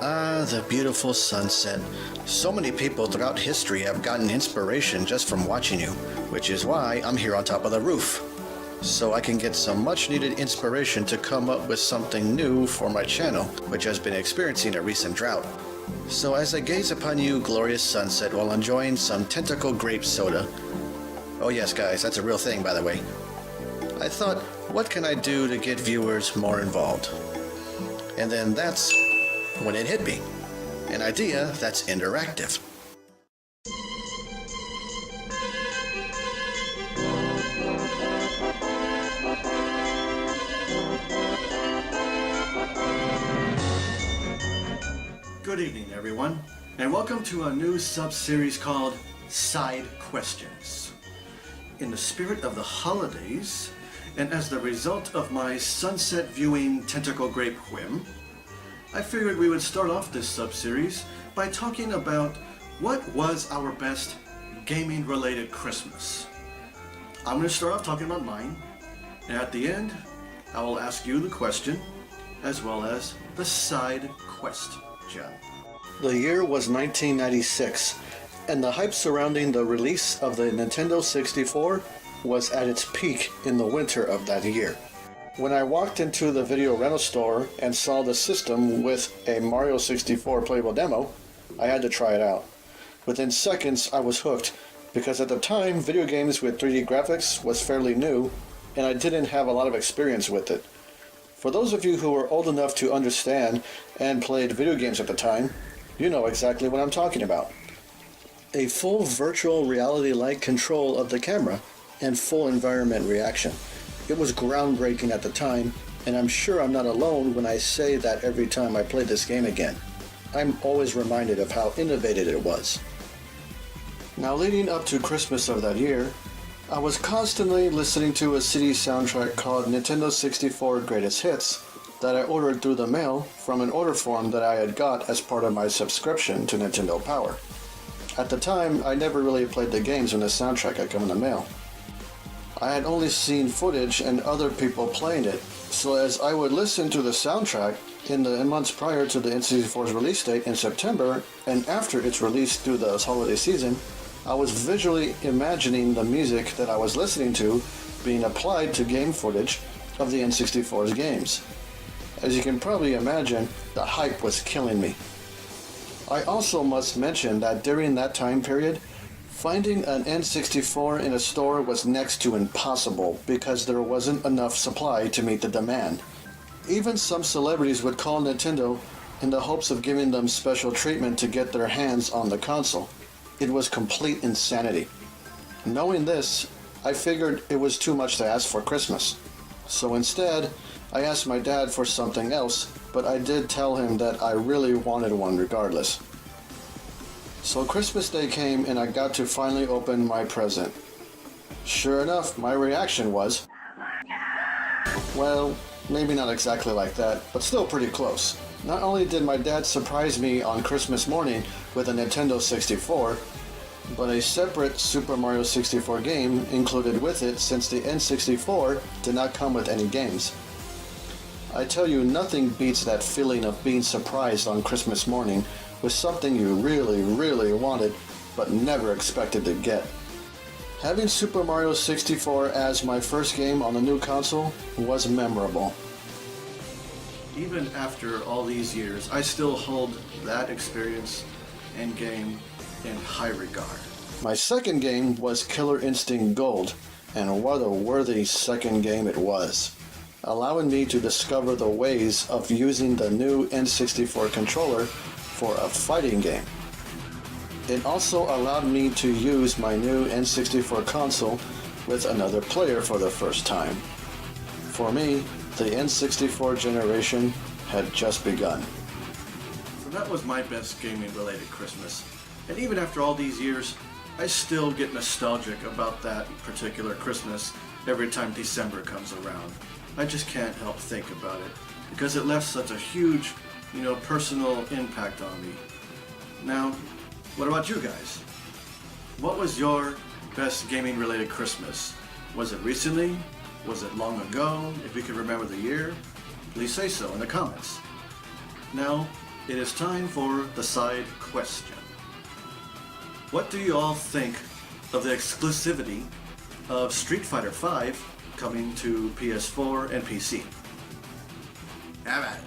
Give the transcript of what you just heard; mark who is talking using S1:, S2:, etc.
S1: Ah, the beautiful sunset. So many people throughout history have gotten inspiration just from watching you, which is why I'm here on top of the roof. So I can get some much needed inspiration to come up with something new for my channel, which has been experiencing a recent drought. So as I gaze upon you, glorious sunset, while enjoying some tentacle grape soda. Oh yes guys, that's a real thing by the way. I thought, what can I do to get viewers more involved? And then that's when it hit me. An idea that's interactive. Good evening everyone, and welcome to a new sub-series called Side Questions. In the spirit of the holidays, and as the result of my sunset viewing tentacle grape whim, I figured we would start off this sub-series by talking about what was our best gaming-related Christmas. I'm going to start off talking about mine, and at the end, I will ask you the question, as well as the side question. The year was 1996, and the hype surrounding the release of the Nintendo 64 was at its peak in the winter of that year. When I walked into the video rental store and saw the system with a Mario 64 playable demo, I had to try it out. Within seconds, I was hooked, because at the time, video games with 3D graphics was fairly new, and I didn't have a lot of experience with it. For those of you who were old enough to understand and played video games at the time, you know exactly what I'm talking about. A full virtual reality-like control of the camera and full environment reaction. It was groundbreaking at the time, and I'm sure I'm not alone when I say that every time I play this game again. I'm always reminded of how innovative it was. Now leading up to Christmas of that year, I was constantly listening to a CD soundtrack called Nintendo 64 Greatest Hits that I ordered through the mail from an order form that I had got as part of my subscription to Nintendo Power. At the time, I never really played the games when the soundtrack had come in the mail. I had only seen footage and other people playing it, so as I would listen to the soundtrack in the months prior to the N64's release date in September, and after its release through the holiday season, I was visually imagining the music that I was listening to being applied to game footage of the N64's games. As you can probably imagine, the hype was killing me. I also must mention that during that time period, finding an N64 in a store was next to impossible because there wasn't enough supply to meet the demand. Even some celebrities would call Nintendo in the hopes of giving them special treatment to get their hands on the console. It was complete insanity. Knowing this, I figured it was too much to ask for Christmas. So instead, I asked my dad for something else, but I did tell him that I really wanted one regardless. So Christmas Day came and I got to finally open my present. Sure enough, my reaction was, well, maybe not exactly like that, but still pretty close. Not only did my dad surprise me on Christmas morning with a Nintendo 64, but a separate Super Mario 64 game included with it since the N64 did not come with any games. I tell you, nothing beats that feeling of being surprised on Christmas morning with something you really, really wanted but never expected to get. Having Super Mario 64 as my first game on the new console was memorable. Even after all these years, I still hold that experience and game in high regard. My second game was Killer Instinct Gold, and what a worthy second game it was, allowing me to discover the ways of using the new N64 controller for a fighting game. It also allowed me to use my new N64 console with another player for the first time. For me, the N64 generation had just begun. So that was my best gaming-related Christmas. And even after all these years, I still get nostalgic about that particular Christmas every time December comes around. I just can't help think about it because it left such a huge, personal impact on me. Now, what about you guys? What was your best gaming-related Christmas? Was it recently? Was it long ago? If you can remember the year, please say so in the comments. Now, it is time for the side question. What do you all think of the exclusivity of Street Fighter V coming to PS4 and PC?
S2: Have at it.